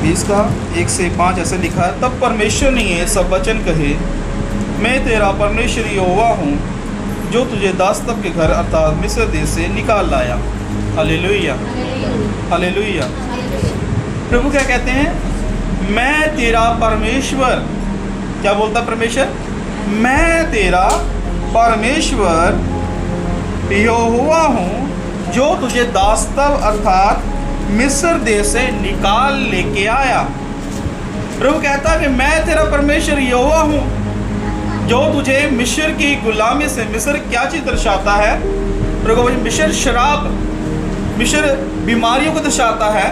20 का 1 से 5 ऐसे लिखा है, तब परमेश्वर ने ये सब वचन कहे, मैं तेरा परमेश्वर यहोवा हूँ जो तुझे दासत्व के घर अर्थात मिस्र देश से निकाल लाया। Hallelujah, hallelujah. प्रभु क्या कहते हैं? मैं तेरा परमेश्वर, क्या बोलता परमेश्वर? मैं तेरा परमेश्वर यहोवा हूँ जो तुझे दासत्व अर्थात मिस्र देश से निकाल लेके आया। प्रभु कहता है कि मैं तेरा परमेश्वर यहोवा हूँ जो तुझे मिस्र की गुलामी से, मिस्र क्या चीज़ दर्शाता है? प्रभु मिस्र शराब, मिस्र बीमारियों को दर्शाता है।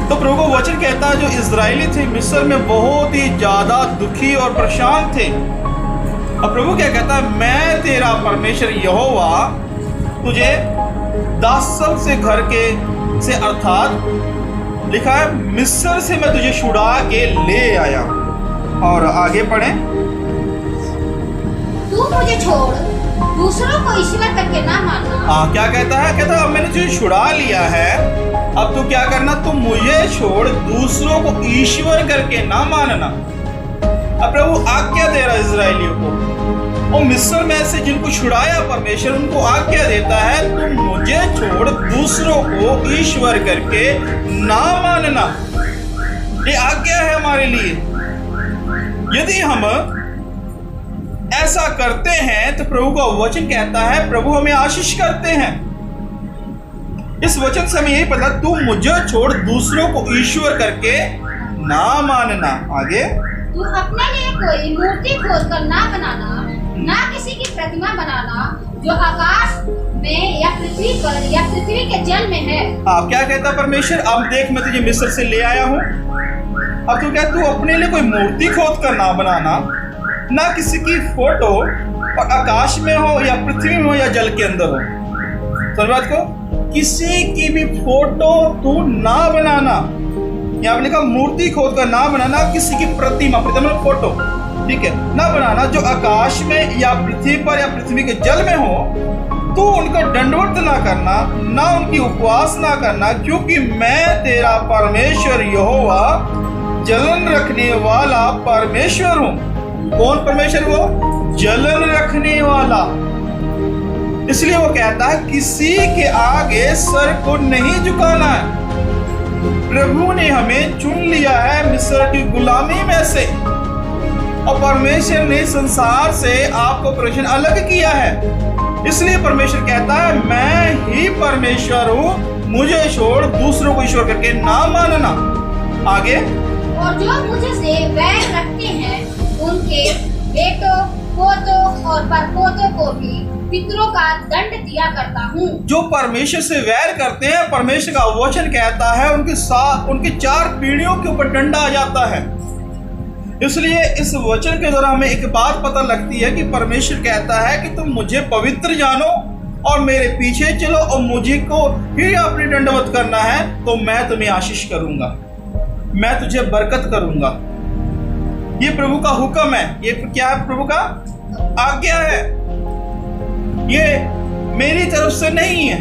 तो प्रभु को वचन कहता है जो इजरायली थे मिस्र में बहुत ही ज़्यादा दुखी और परेशान थे। अब प्रभु क्या कहता है? मैं तेरा परमेश्वर यहोवा तुझे दासत्व से घर के से अर्थात लिखा है मिस्र से मैं तुझे छुड़ा के ले आया। और आगे पढ़ें। तू मुझे छोड़ दूसरों को ईश्वर करके ना मानना। क्या कहता है? कहता है अब मैंने तुझे छुड़ा लिया है, अब तू क्या करना? तुम मुझे छोड़ दूसरों को ईश्वर करके ना मानना। अब प्रभु आज्ञा दे रहा इजरायलियों को, और मिस्र में से जिनको छुड़ाया परमेश्वर उनको आज्ञा देता है तुम मुझे छोड़ दूसरों को ईश्वर करके ना मानना। ये आज्ञा है हमारे लिए। यदि हम ऐसा करते हैं तो प्रभु का वचन कहता है प्रभु हमें आशीष करते हैं। इस वचन से हमें यही पता, तुम मुझे छोड़ दूसरों को ईश्वर करके ना मानना। आगे, तू अपने लिए कोई मूर्ति खोद कर ना बनाना, ना किसी की प्रतिमा बनाना जो आकाश में या पृथ्वी पर या पृथ्वी के जल में है। आप क्या कहता परमेश्वर? अब देख मैं तुझे मिस्र से ले आया हूँ, अब तू क्या, तू अपने लिए कोई मूर्ति खोद कर ना बनाना, ना किसी की फोटो और आकाश में हो या पृथ्वी में हो या जल के अंदर हो। समझ बात को? किसी की भी फोटो तू ना बनाना। यहाँ लिखा मूर्ति खोद कर ना बनाना, किसी की प्रतिमा, प्रतिमा फोटो, ठीक है, ना बनाना जो आकाश में या पृथ्वी पर या पृथ्वी के जल में हो। तू उनका दंडवत ना करना, ना उनकी उपवास ना करना, क्योंकि मैं तेरा परमेश्वर यहोवा जलन रखने वाला परमेश्वर हूँ। कौन परमेश्वर? वो जलन रखने वाला। इसलिए वो कहता है किसी के आगे सर को नहीं झुकाना है। प्रभु ने हमें चुन लिया है मिस्र की गुलामी में से, और परमेश्वर ने संसार से आपको परमेश्वर अलग किया है। इसलिए परमेश्वर कहता है मैं ही परमेश्वर हूँ, मुझे छोड़ दूसरों को ईश्वर करके ना मानना। आगे, और जो मुझे से वैर रखते हैं उनके बेटों, पोतों और परपोतों को भी पितरों का दंड दिया करता हूँ। जो परमेश्वर से वैर करते हैं, परमेश्वर का वचन कहता है उनकी 4 पीढ़ियों के ऊपर दंड आ जाता है। इसलिए इस वचन के द्वारा हमें एक बात पता लगती है कि परमेश्वर कहता है कि तुम मुझे पवित्र जानो और मेरे पीछे चलो और मुझे को ही अपनी दंडवत करना है, तो मैं तुम्हें आशीष करूंगा, मैं तुझे बरकत करूंगा। ये प्रभु का हुक्म है। ये क्या है? प्रभु का आज्ञा है। ये मेरी तरफ से नहीं है,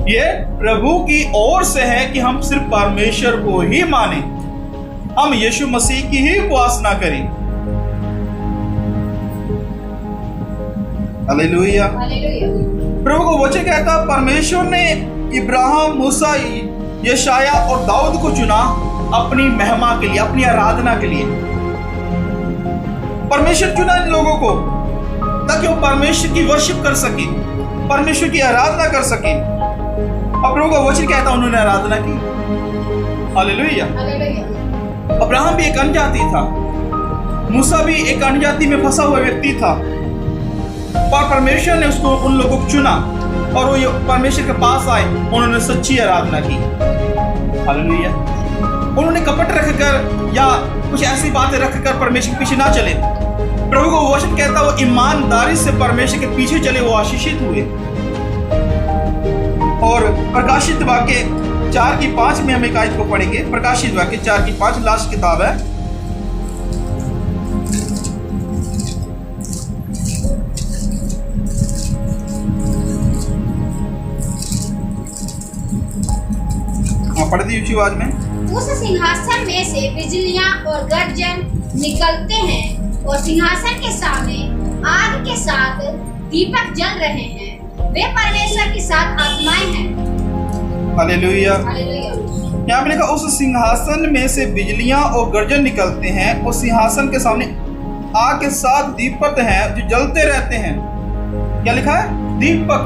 ये प्रभु की ओर से है कि हम सिर्फ परमेश्वर को ही माने, हम यीशु मसीह की ही उपासना करें। हालेलुया। प्रभु को वचन कहता है परमेश्वर ने इब्राहिम, मूसा, यशाया और दाऊद को चुना अपनी महिमा के लिए, अपनी आराधना के लिए। परमेश्वर चुना इन लोगों को ताकि वो परमेश्वर की वर्शिप कर सके, परमेश्वर की आराधना कर सके। अब प्रभु का वचन कहता उन्होंने आराधना की। हालेलुया। अब्राहम भी एक अन्यजाति था, मूसा भी एक अन्यजाति में फंसा हुआ व्यक्ति था, पर परमेश्वर ने उसको, उन लोगों को चुना और वो परमेश्वर के पास आए, उन्होंने सच्ची आराधना की। हालेलुया। उन्होंने कपट रखकर या कुछ ऐसी बातें रखकर परमेश्वर के पीछे ना चले। प्रभु को वचन कहता वो ईमानदारी से परमेश्वर के पीछे चले, वो आशीषित हुए। और प्रकाशित वाक्य 4:5 में हम एक आयत को पढ़ेंगे। प्रकाशित वाक्य 4:5 लास्ट किताब है। पढ़ दी ऊंची आवाज में। उस सिंहासन में से बिजलियां और गर्जन निकलते हैं और सिंहासन के सामने आग के साथ दीपक जल रहे हैं। वे परमेश्वर के साथ आत्माएं हैं। हालेलुया। हालेलुया। यहाँ पे लिखा उस सिंहासन में से बिजलियां और गर्जन निकलते हैं और सिंहासन के सामने आग के साथ दीपक हैं जो जलते रहते हैं। क्या लिखा है? दीपक।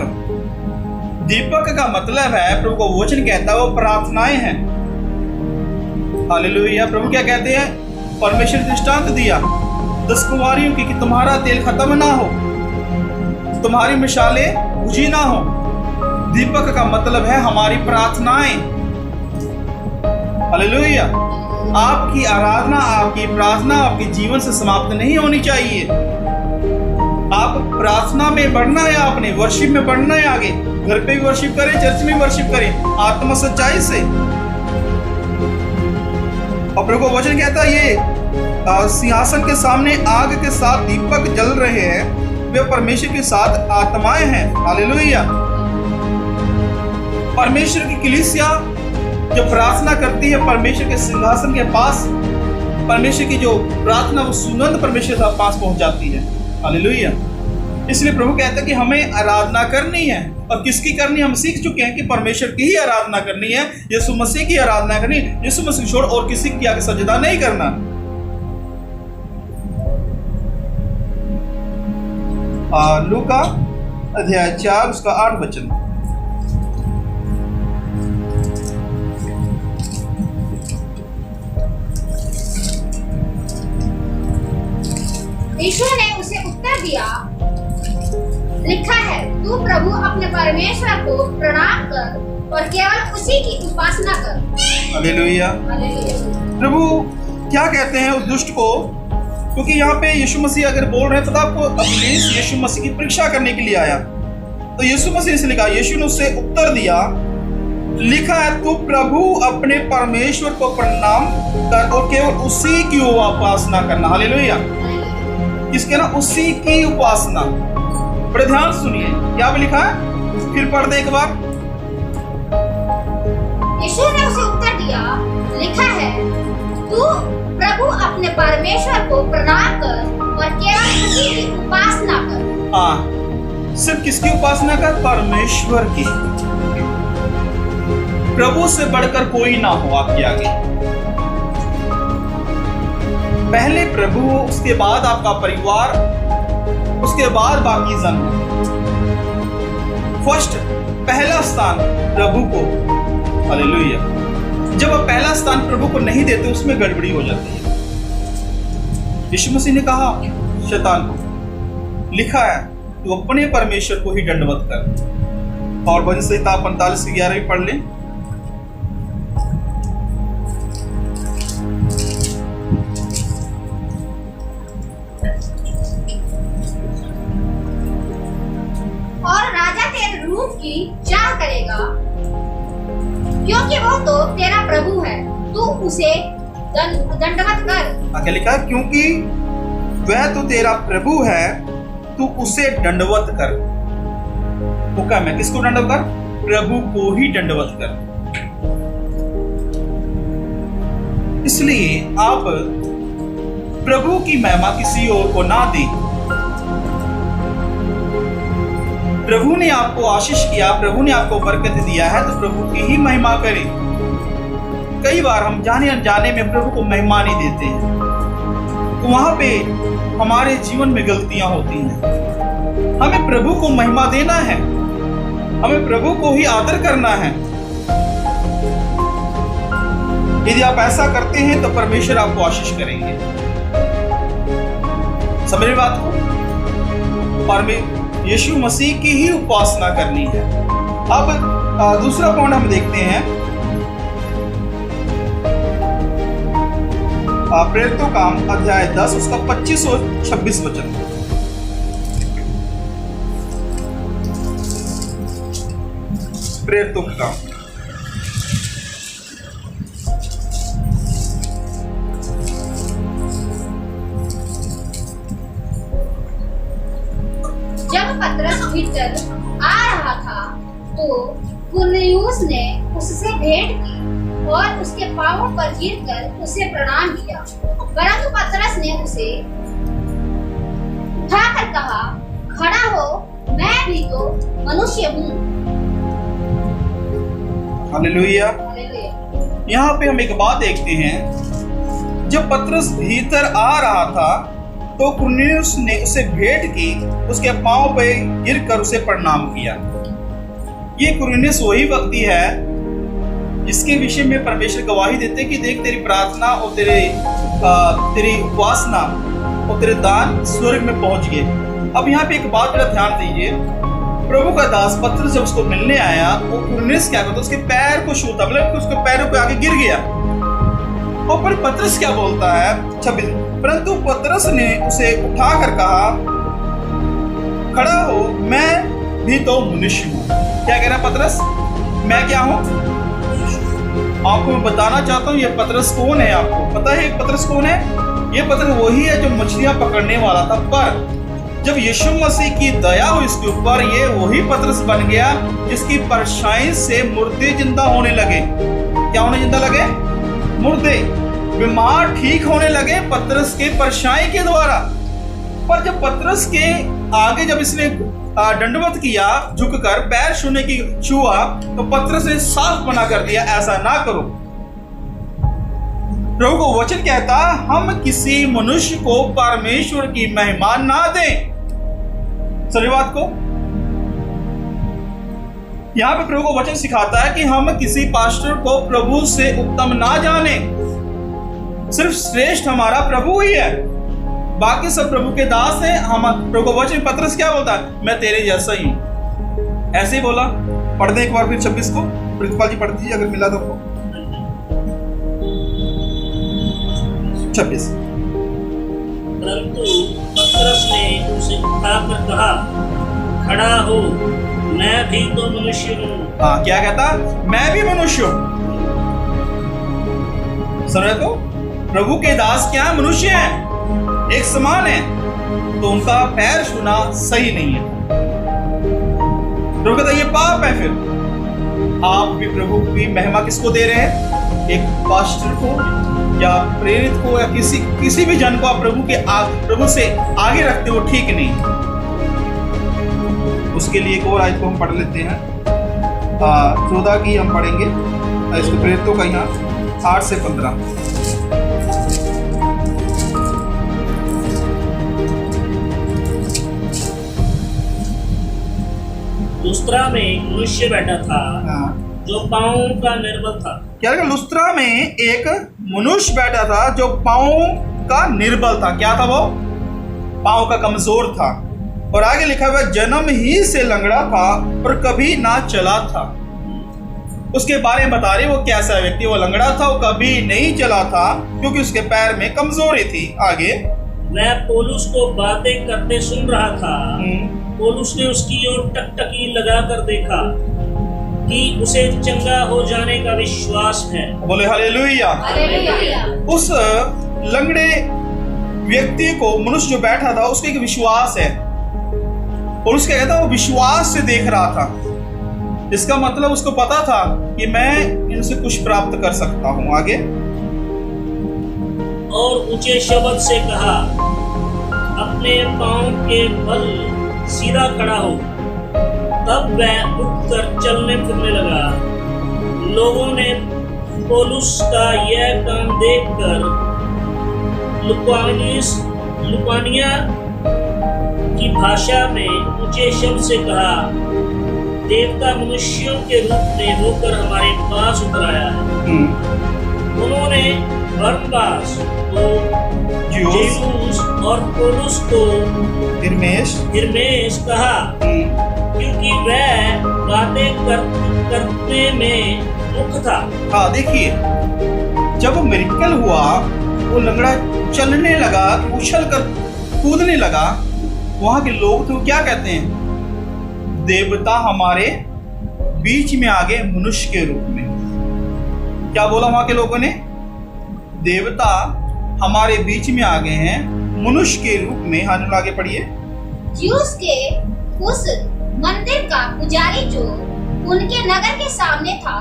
दीपक का मतलब है, प्रभु का वचन कहता है, वो प्रार्थनाएं हैं। हालेलुया। प्रभु क्या कहते हैं? परमेश्वर ने दृष्टांत दिया 10 कुंवारियों की कि तुम्हारा तेल खत्म ना हो, तुम्हारी मिसालें बुझी ना हो। दीपक का मतलब है हमारी प्रार्थनाएं। हालेलुया। आपकी आराधना, आपकी प्रार्थना आपके जीवन से समाप्त नहीं होनी चाहिए। आप प्रार्थना में बढ़ना है, आपने वर्शिप में बढ़ना है आगे। घर पे भी वर्शिप करें, चर्च में वर्शिप करें, आत्मा सच्चाई से। और प्रभु का वचन कहता है ये सिंहासन के सामने आग के साथ दीपक जल रहे हैं, वे परमेश्वर के साथ आत्माएं हैं। हालेलुया। परमेश्वर की कलीसिया जो प्रार्थना करती है परमेश्वर के सिंहासन के पास, परमेश्वर की जो प्रार्थना वो सुगंध परमेश्वर के पास पहुंच जाती है। हालेलुया। इसलिए प्रभु कहता है कि हमें आराधना करनी है। और किसकी करनी? हम सीख चुके हैं कि परमेश्वर की ही आराधना करनी है, यीशु मसीह की आराधना करनी, यीशु मसीह छोड़ और किसी की आगे सजदा नहीं करना। लूका अध्याय 4 उसका 8 वचन। यीशु ने उसे उत्तर दिया, लिखा है, तू प्रभु अपने परमेश्वर को प्रणाम कर और केवल उसी की उपासना कर। हालेलुया। प्रभु क्या कहते हैं उस दुष्ट को? क्योंकि यहाँ पे यीशु मसीह अगर बोल रहे हैं तो आपको इब्लीस यीशु मसीह की परीक्षा करने के लिए आया। तो यीशु मसीह से लिखा, यीशु ने उससे उत्तर दिया, लिखा है, तू प्रभु अपने परमेश्वर को प्रणाम कर और केवल उसी की उपासना करना। हालेलुया। किसके ना? उसी की उपासना। बड़े ध्यान सुनिए क्या भी लिखा है, फिर पढ़ दे एक बार। यीशु ने उसे उत्तर दिया, लिखा है, तू प्रभु अपने परमेश्वर को प्रणाम कर और केवल उसी की उपासना कर। हाँ, सिर्फ किसकी उपासना कर? परमेश्वर की। प्रभु से बढ़कर कोई ना हो आपके आगे। पहले प्रभु, उसके बाद आपका परिवार, उसके बाद बाकी जन। फर्स्ट, पहला स्थान प्रभु को। हालेलुया। जब आप पहला स्थान प्रभु को नहीं देते उसमें गड़बड़ी हो जाती है। यीशु मसीह ने कहा शैतान को, लिखा है, तू अपने परमेश्वर को ही दंडवत कर। और भजन संहिता 45 की 11 पढ़ लें। की चाह करेगा, क्योंकि वो तो तेरा प्रभु है, तू उसे दंडवत कर। क्या लिखा? क्योंकि वह तो तेरा प्रभु है, तू उसे दंडवत कर। हुक्म है किसको दंडवत कर? प्रभु को ही दंडवत कर। इसलिए आप प्रभु की महिमा किसी और को ना दें। प्रभु ने आपको आशीष किया, प्रभु ने आपको बरकत दिया है, तो प्रभु की ही महिमा करें। कई बार हम जाने अनजाने में प्रभु को महिमा नहीं देते हैं, तो वहां पे हमारे जीवन में गलतियां होती हैं। हमें प्रभु को महिमा देना है, हमें प्रभु को ही आदर करना है। यदि आप ऐसा करते हैं तो परमेश्वर आपको आशीष करेंगे। समझ रहे बात को? यीशु मसीह की ही उपासना करनी है। अब दूसरा पॉइंट हम देखते हैं, प्रेरितों का काम अध्याय 10 उसका 25 और 26 वचन। प्रेरितों का काम। जब पतरस भीतर आ रहा था तो कुरनेलियुस ने उससे भेंट की और उसके पांवों पर गिरकर उसे प्रणाम किया, परंतु पतरस ने उसे उठाकर कहा, खड़ा हो, मैं भी तो मनुष्य हूँ। हालेलुया। हालेलुया। यहाँ पे हम एक बात देखते हैं, जब पतरस भीतर आ रहा था तो कुरनेलियुस ने उसे भेंट की, उसके पांव पे गिरकर उसे प्रणाम किया। ये कुरनेलियुस वही व्यक्ति है जिसके विषय में परमेश्वर गवाही देते कि देख तेरी प्रार्थना और तेरी उपासना और तेरे दान स्वर्ग में पहुंच गए। अब यहाँ पे एक बात मेरा ध्यान दीजिए, प्रभु का दास पतरस जब उसको मिलने आया वो कुरनेलियुस क्या करता, उसके पैर को छूता, मतलब उसके पैरों पे आगे गिर गया। और पर पतरस क्या बोलता है 26, परंतु पतरस ने उसे उठाकर कहा, खड़ा हो, मैं भी तो मनुष्य हूँ। क्या कह रहा है पतरस, मैं क्या हूँ? आपको मैं बताना चाहता हूँ ये पतरस कौन है। आपको पता है पतरस कौन है? ये पतरस वही है जो मछलियां पकड़ने वाला था, पर जब यीशु मसीह की दया हुई इसके ऊपर, ये वही पतरस बन गया जिसकी परछाई से मुर्दे जिंदा होने लगे। क्या होने जिंदा लगे? मुर्दे, बीमार ठीक होने लगे पतरस के परछाई के द्वारा। पर जब पतरस के आगे जब इसने दंडवत किया, झुककर पैर छुआ, तो पतरस ने साफ मना कर दिया, ऐसा ना करो। प्रभु को वचन कहता, हम किसी मनुष्य को परमेश्वर की महिमा ना दें। सही बात को यहाँ पे प्रभु को वचन सिखाता है कि हम किसी पास्टर को प्रभु से उत्तम ना जाने, सिर्फ श्रेष्ठ हमारा प्रभु ही है, बाकी सब प्रभु के दास हैं। हम प्रभु को वचन पतरस क्या बोलता है, मैं तेरे जैसा ही हूं, ऐसे ही बोला। पढ़ दे एक बार फिर 26 को, प्रिंसिपल जी पढ़ दीजिए अगर मिला तो। 26, परंतु पतरस ने उसे उठाकर कहा, खड़ा हो, मैं भी तो मनुष्य हूँ। हाँ, क्या कहता, मैं भी मनुष्य हूँ। सुन रहे तो, प्रभु के दास क्या है, मनुष्य है, एक समान है, तो उनका पैर छूना सही नहीं है। प्रभु कहता ये पाप है। फिर आप भी प्रभु की महिमा किसको दे रहे हैं? एक पास्टर को या प्रेरित को या किसी भी जन को आप प्रभु से आगे रखते हो, ठीक नहीं। उसके लिए एक और आयत को हम पढ़ लेते हैं, 14 की हम पढ़ेंगे, इसको प्रेरितों का यहाँ 8 से 15। लुस्त्रा में मनुष्य बैठा था जो पाँव का निर्बल था। क्या लुस्त्रा में एक मनुष्य बैठा था जो पाँव का निर्बल था। क्या था वो? पाँव का कमजोर था। और आगे लिखा हुआ जन्म ही से लंगड़ा था और कभी ना चला था। उसके बारे में बता रहे वो कैसा व्यक्ति, वो लंगड़ा था, वो कभी नहीं चला था क्योंकि उसके पैर में कमजोरी थी। आगे मैं पौलुस को बातें करते सुन रहा था। पौलुस ने उसकी ओर टकटकी लगाकर देखा कि उसे चंगा हो जाने का विश्वास है। बोले हालेलुया। उस लंगड़े व्यक्ति को मनुष्य जो बैठा था उसको एक विश्वास है, और उसका कहता वो विश्वास से देख रहा था। इसका मतलब उसको पता था कि मैं इनसे कुछ प्राप्त कर सकता हूँ। आगे और ऊंचे शब्द से कहा, अपने पांव के बल सीधा खड़ा हो। तब वह उठकर चलने फिरने लगा। लोगों ने पौलुस का यह काम देखकर लुकानिया की भाषा में ऊंचे शब्द से कहा, देवता मनुष्यों के रूप में होकर हमारे पास उतर आया है। उन्होंने बरनबास को जेयूस और पौलुस को हिरमेस कहा, क्योंकि वह बातें करने में मुक्त था। हाँ, देखिए जब मिरेकल हुआ, वो लंगड़ा चलने लगा, उछल कर कूदने लगा, वहां के लोग तो क्या कहते हैं, देवता हमारे बीच में आ गए मनुष्य के रूप में। क्या बोला वहां के लोगों ने? देवता हमारे बीच में आ गए हैं मनुष्य के रूप में। हाँ, आगे पढ़िए। ज्यूस के उस मंदिर का पुजारी जो उनके नगर के सामने था।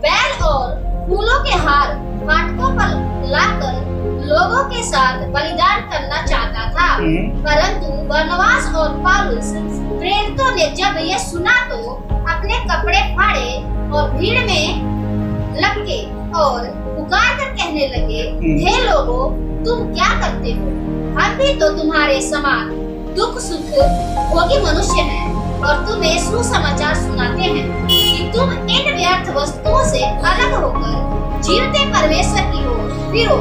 बैल और फूलों के हार फाटकों पर लाकर लोगों के साथ बलिदान करना चाहता था। परंतु बरनबास और पौलुस प्रेरितों ने जब ये सुना तो अपने कपड़े फाड़े और भीड़ में लपके और पुकार कर कहने लगे, हे लोगों, तुम क्या करते हो? हम भी तो तुम्हारे समान दुख सुख भोगी मनुष्य हैं और तुम्हें सुसमाचार सुनाते हैं कि तुम इन व्यर्थ वस्तुओं से अलग होकर जीवते परमेश्वर की ओर फिरो,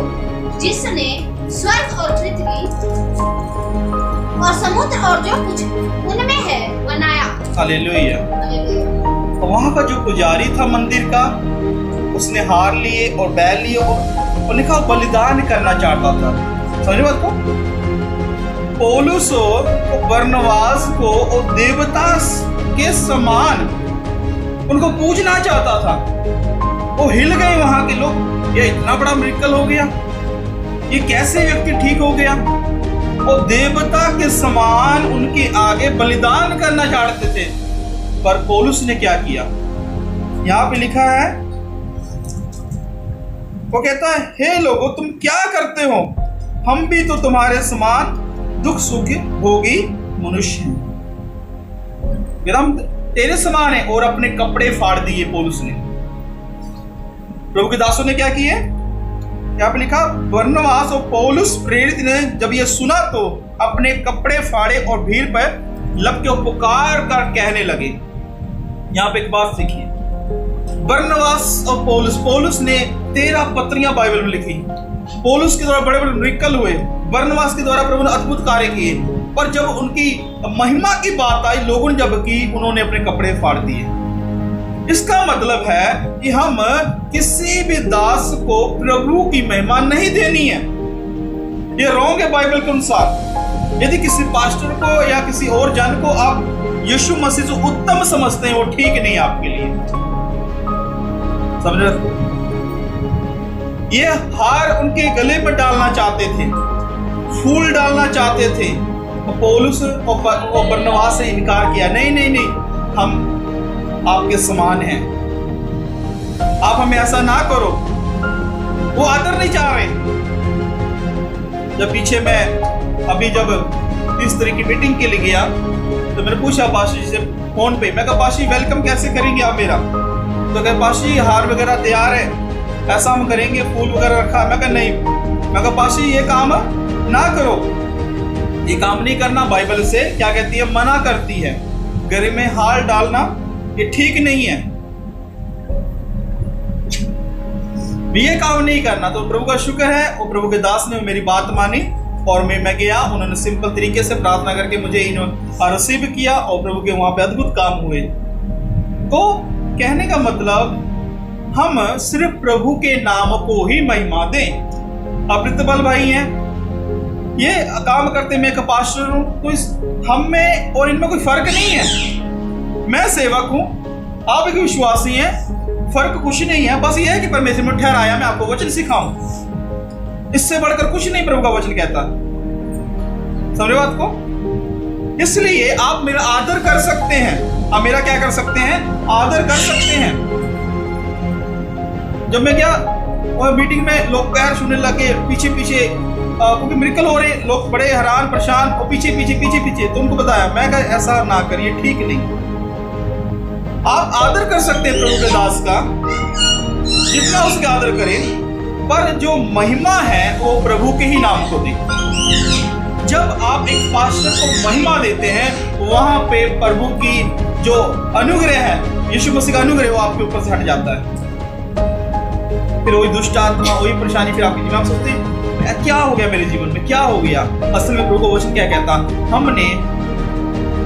जिसने स्वर्ग और पृथ्वी और समुद्र और जो कुछ उनमें है बनाया। हालेलुया। वहाँ का जो पुजारी था मंदिर का, उसने हार लिए और बैल लिए और लिखा बलिदान करना चाहता था। समझ बात को? पौलुस और बरनबास को और देवता के समान उनको पूजना चाहता था। वो हिल गए वहां के लोग, ये इतना बड़ा मिरेकल हो गया, ये कैसे व्यक्ति ठीक हो गया? वो देवता के समान उनके आगे बलिदान करना चाहते थे। पर पौलुस ने क्या किया? यहाँ पे लिखा है, वो कहता है, हे लोगों, तुम क्या करते हो? हम भी तो तुम्हारे समान दुख सुख भोगी मनुष्य हैं। हम तेरे समान है। और अपने कपड़े फाड़ दिए पौलुस ने। प्रभु के दासों ने क्या किए? यहाँ पे लिखा, बरनबास और पौलुस प्रेरित ने जब ये सुना तो अपने कपड़े फाड़े और भीड़ पर लपके और पुकार कर कहने लगे। यहाँ पे एक बात सीखिए, बरनबास और पौलुस ने 13 पत्रियां बाइबल में लिखी। पौलुस के द्वारा बड़े बड़े मिरेकल हुए, बरनबास के द्वारा प्रभु ने अद्भुत कार्य किए। पर जब उनकी महिमा की बात आई, लोगों ने जब की, उन्होंने अपने कपड़े फाड़ दिए। इसका मतलब है कि हम किसी भी दास को प्रभु की महिमा नहीं देनी है। ये रॉन्ग है बाइबल के अनुसार। यदि किसी पास्टर को या किसी और जन को आप यीशु मसीह से उत्तम समझते हैं, वो ठीक नहीं आपके लिए। समझ रहे? ये हार उनके गले में डालना चाहते थे, फूल डालना चाहते थे। पौलुस और बरनबास से इनकार किया, नहीं नहीं नहीं, हम आपके समान हैं, आप हमें ऐसा ना करो। वो आदर नहीं चाह रहे। जब पीछे मैं अभी जब इस तरह की मीटिंग के लिए गया तो मैंने पूछा पाशी जी से फोन पे, मैं कहा पाशी वेलकम कैसे करेंगे आप मेरा? तो कहे पाशी हार वगैरह तैयार है, ऐसा हम करेंगे, फूल वगैरह रखा है। मैं कहा नहीं। मैं कहा पाशी ये काम ना करो, ये काम नहीं करना। बाइबल से क्या कहती है? मना करती है। गले में हार डालना ये ठीक नहीं है, ये काम नहीं करना। तो प्रभु का शुक्र है, और प्रभु के दास ने मेरी बात मानी और मैं गया। उन्होंने सिंपल तरीके से प्रार्थना करके मुझे रिसीव किया और प्रभु के वहां पे अद्भुत काम हुए। तो कहने का मतलब, हम सिर्फ प्रभु के नाम को ही महिमा दें। अब प्रितपाल भाई हैं, ये काम करते, मैं एक पास्टर हूं, तो इस हम में और इनमें कोई फर्क नहीं है। मैं सेवक हूं, आप एक विश्वासी हैं, फर्क कुछ नहीं है। बस ये है कि परमेश्वर में ठहराया, मैं आपको वचन सिखाऊं, इससे बढ़कर कुछ नहीं प्रभु का वचन कहता। समझे बात को? इसलिए आप मेरा आदर कर सकते हैं। आप मेरा क्या कर सकते हैं? आदर कर सकते हैं। जब मैं गया और मीटिंग में लोग पैर छूने लगे पीछे पीछे, क्योंकि मिरेकल हो रहे, लोग बड़े हैरान परेशान और पीछे पीछे पीछे पीछे। तो उनको बताया, मैं कहा ऐसा ना करिए, ठीक नहीं। आप आदर कर सकते हैं प्रभु के दास का, जितना उसके आदर करें, पर जो महिमा है वो प्रभु के ही नाम को दें। जब आप एक पास्टर को महिमा देते हैं, वहां पे प्रभु की जो अनुग्रह है, यीशु मसीह का अनुग्रह, वो आपके ऊपर से हट जाता है। फिर वही दुष्ट आत्मा, वही परेशानी फिर आपके जीवन में सोचते हैं क्या हो गया मेरे जीवन में, क्या हो गया। असल में प्रभु का वचन क्या कहता? हमने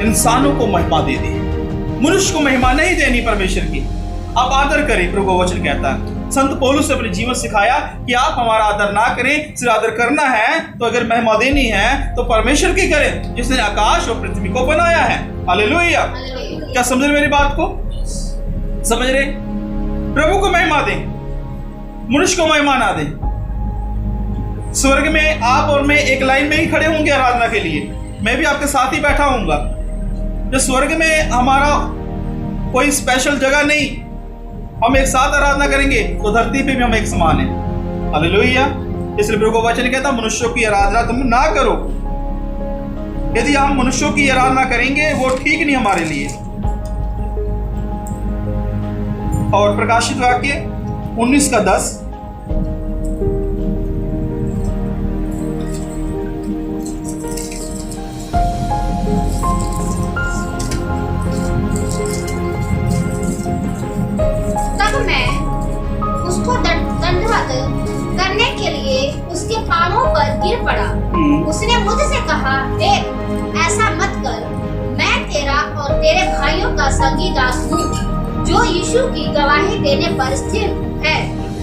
इंसानों को महिमा दे दी, मनुष्य को महिमा नहीं देनी परमेश्वर की। आप आदर करें, प्रभु का वचन कहता है। संत पौलुस ने अपने जीवन सिखाया कि आप हमारा आदर ना करें, सिर्फ आदर करना है तो अगर महिमा देनी है तो परमेश्वर की करें, जिसने आकाश और पृथ्वी को बनाया है। हालेलुया। क्या समझ रहे मेरी बात को? समझ रहे? प्रभु को महिमा दें, मनुष्य को महिमा ना दें। स्वर्ग में आप और मैं एक लाइन में ही खड़े होंगे आराधना के लिए, मैं भी आपके साथ ही बैठा हूंगा। जो स्वर्ग में हमारा कोई स्पेशल जगह नहीं, हम एक साथ आराधना करेंगे तो धरती पे भी हम एक समान हैं। हालेलुया। इसलिए प्रभु का वचन कहता मनुष्यों की आराधना तुम ना करो। यदि हम मनुष्यों की आराधना करेंगे वो ठीक नहीं हमारे लिए। और प्रकाशित वाक्य 19:10, तब मैं उसको दंडवत करने के लिए उसके पांवों पर गिर पड़ा। उसने मुझसे कहा, देख ऐसा मत कर, मैं तेरा और तेरे भाइयों का संगी दास हूँ जो यीशु की गवाही देने पर स्थिर है।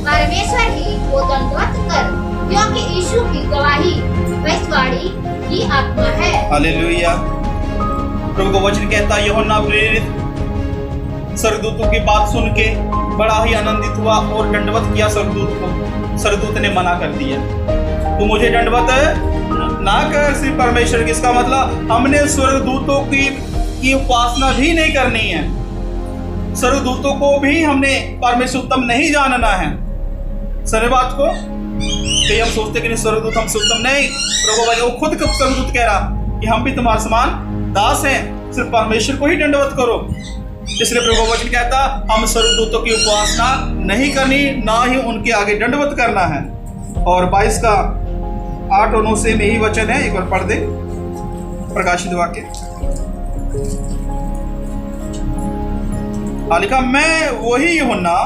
परमेश्वर ही को दंडवत कर, क्योंकि यीशु की गवाही भविष्यवाणी की आत्मा है। हालेलुया। प्रभु का वचन कहता है यूहन्ना प्रेरित स्वर्गदूतों की बात सुन के बड़ा ही आनंदित हुआ और दंडवत किया स्वर्गदूत को। स्वर्गदूत ने मना कर दिया, तू मुझे दंडवत ना कर सिर्फ परमेश्वर की। इसका मतलब हमने स्वर्गदूतों की उपासना भी नहीं करनी है। स्वर्गदूतों को भी हमने परमेश्वर उत्तम नहीं जानना है। सर बात को कि हम सोचते कि नहीं स्वर्गदूत हमसे उत्तम नहीं। प्रभु वो खुद स्वर्गदूत कह रहा कि हम भी तुम्हारे समान दास हैं, सिर्फ परमेश्वर को ही दंडवत करो। इसलिए प्रभु वचन कहता हम स्वर्गदूतों की उपासना नहीं करनी, ना ही उनके आगे दंडवत करना है। और 22 का 8 और 9 से में ही वचन है, एक बार पढ़ दे प्रकाशित वाक्य। लिखा, मैं वही यूहन्ना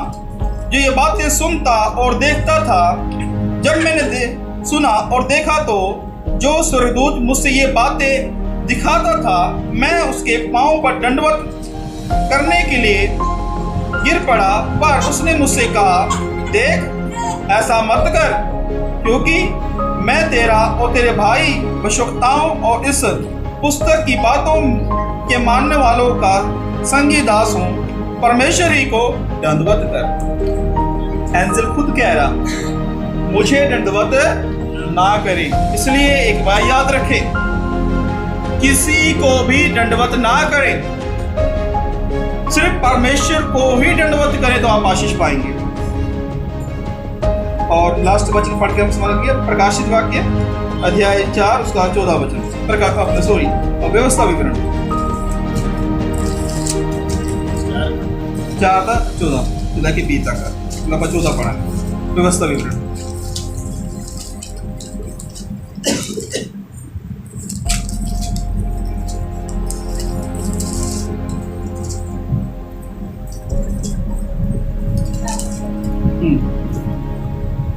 जो ये बातें सुनता और देखता था। जब मैंने सुना और देखा तो जो स्वर्गदूत मुझसे ये बातें दिखाता था, मैं उसके पांव पर दंडवत करने के लिए गिर पड़ा। पर उसने मुझसे कहा, देख ऐसा मत कर, क्योंकि मैं तेरा और तेरे भाई भविष्यवक्ताओं और इस पुस्तक की बातों के मानने वालों का संगी दास हूँ। परमेश्वर ही को दंडवत कर। एंजल खुद कह रहा मुझे दंडवत ना करे। इसलिए एक बात याद रखे, किसी को भी दंडवत ना करें, सिर्फ परमेश्वर को ही दंडवत करें तो आप आशीष पाएंगे। और लास्ट वचन पढ़ के हम समझ गए, प्रकाशित वाक्य अध्याय 4 उसका 14 वचन, व्यवस्था विवरण 4 था 14 के बीता का 14 पढ़ा व्यवस्था विवरण।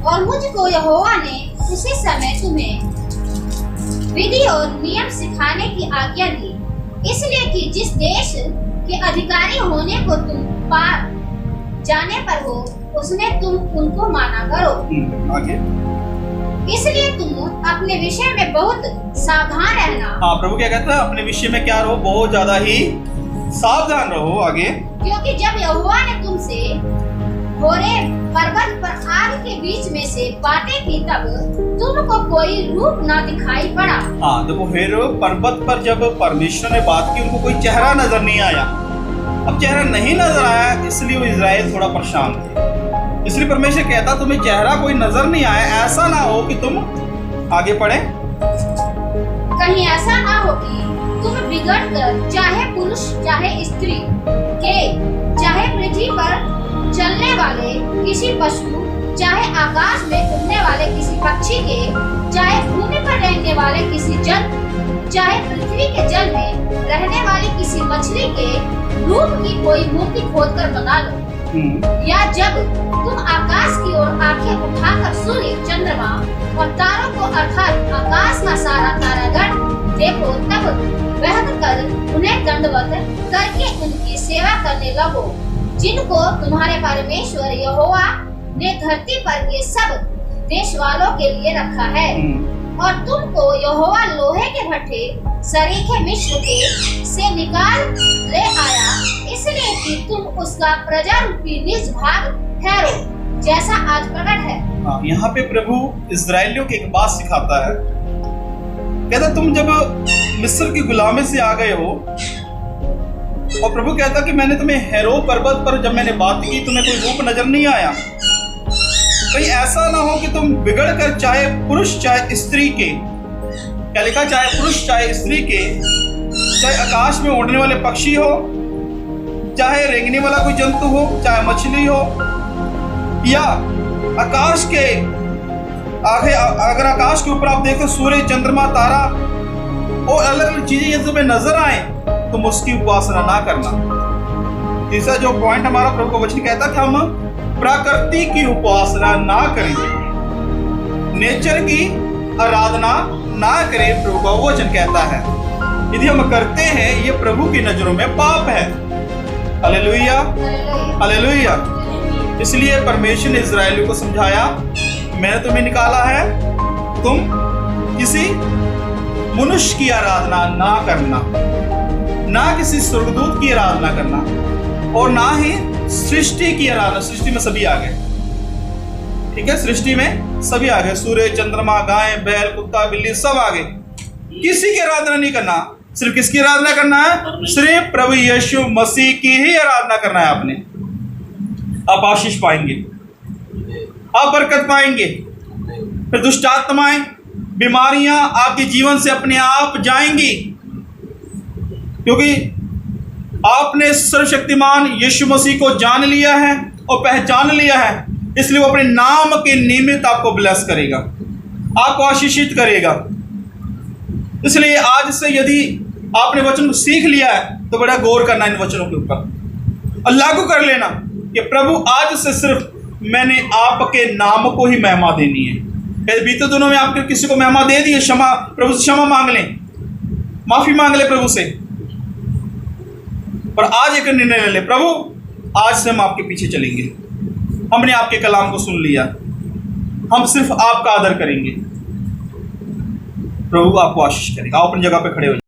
और मुझको यहोवा ने उसी समय तुम्हें विधि और नियम सिखाने की आज्ञा दी, इसलिए कि जिस देश के अधिकारी होने को तुम पार जाने पर हो, उसमें तुम उनको माना करो। आगे इसलिए तुम अपने विषय में बहुत सावधान रहना। हाँ, प्रभु क्या कहता है, अपने विषय में क्या रहो, बहुत ज्यादा ही सावधान रहो। आगे, क्योंकि जब यहोवा ने तुमसे होरेब पर्वत पर आग के बीच में से बातें की, तब तुमको कोई रूप ना दिखाई पड़ा। हाँ, देखो होरेब पर्वत पर जब परमेश्वर ने बात की, उनको कोई चेहरा नजर नहीं आया। अब चेहरा नहीं नजर आया, इसलिए वो इजराइल थोड़ा परेशान थे। इसलिए परमेश्वर कहता तुम्हें चेहरा कोई नजर नहीं आया, ऐसा ना हो कि तुम आगे पढ़े, कहीं ऐसा ना हो कि तुम बिगड़ कर चाहे पुरुष चाहे स्त्री के, चाहे पृथ्वी पर चलने वाले किसी पशु, चाहे आकाश में उड़ने वाले किसी पक्षी के, चाहे भूमि पर रहने वाले किसी जंतु, चाहे पृथ्वी के जल में रहने वाली किसी मछली के रूप की कोई मूर्ति खोदकर बना लो। या जब तुम आकाश की ओर आंखें उठाकर सूर्य, चंद्रमा और तारों को अर्थात आकाश का सारा तारागण देखो, तब बहक कर उन्हें दंडवत करके उनकी सेवा करने लगो, जिनको तुम्हारे परमेश्वर यहोवा ने धरती पर के सब देश वालों के लिए रखा है। और तुमको यहोवा लोहे के भट्ठे सरीखे मिस्र के से निकाल ले आया, इसलिए कि तुम उसका प्रजा रूपी निज भाग ठहरो, जैसा आज प्रकट है। यहाँ पे प्रभु इस्राएलियों की एक बात सिखाता है। कहता तुम जब मिस्र की गुलामी से आ गए हो, और प्रभु कहता कि मैंने तुम्हें हेरो पर्वत पर जब मैंने बात की तुम्हें कोई रूप नजर नहीं आया। कहीं ऐसा ना हो कि तुम बिगड़ कर चाहे पुरुष चाहे स्त्री के, क्या लिखा, चाहे पुरुष चाहे स्त्री के, चाहे आकाश में उड़ने वाले पक्षी हो, चाहे रेंगने वाला कोई जंतु हो, चाहे मछली हो, या आकाश के आगे अगर आकाश के ऊपर आप देखो सूर्य चंद्रमा तारा और अलग अलग चीजें यदि तुम्हें नजर आए तुम उसकी उपासना ना करना। तीसरा जो पॉइंट हमारा प्रभु का वचन कहता कि हम प्रकृति की उपासना ना करेंगे, नेचर की आराधना ना करें, प्रभु का वचन कहता है। यदि हम करते हैं ये प्रभु की नजरों में पाप है। Hallelujah, hallelujah. इसलिए परमेश्वर ने इस्राएलियों को समझाया, मैंने तुम्हें निकाला है, तुम किसी मनुष्य की आराधना ना करना, ना किसी स्वर्गदूत की आराधना करना, और ना ही सृष्टि की आराधना। सृष्टि में सभी आ गए, ठीक है, सृष्टि में सभी आ गए, सूर्य चंद्रमा गाय बैल कुत्ता बिल्ली सब आ गए। किसी की आराधना नहीं करना, सिर्फ किसकी आराधना करना है? सिर्फ प्रभु यीशु मसीह की ही आराधना करना है आपने। आप आशीष पाएंगे, आप बरकत पाएंगे, फिर दुष्ट आत्माएं बीमारियां आपके जीवन से अपने आप जाएंगी, क्योंकि आपने सर्वशक्तिमान यीशु मसीह को जान लिया है और पहचान लिया है। इसलिए वो अपने नाम के निमित्त आपको ब्लेस करेगा, आपको आशीषित करेगा। इसलिए आज से यदि आपने वचन को सीख लिया है तो बड़ा गौर करना इन वचनों के ऊपर और लागू कर लेना कि प्रभु आज से सिर्फ मैंने आपके नाम को ही महिमा देनी है। यदि बीते दिनों में आपके किसी को महिमा दे दी, क्षमा, प्रभु से क्षमा मांग लें, माफी मांग ले प्रभु से, पर आज एक निर्णय ले ले, प्रभु आज से हम आपके पीछे चलेंगे, हमने आपके कलाम को सुन लिया, हम सिर्फ आपका आदर करेंगे। प्रभु आपको आशीष करेगा। आप अपनी जगह पे खड़े हो।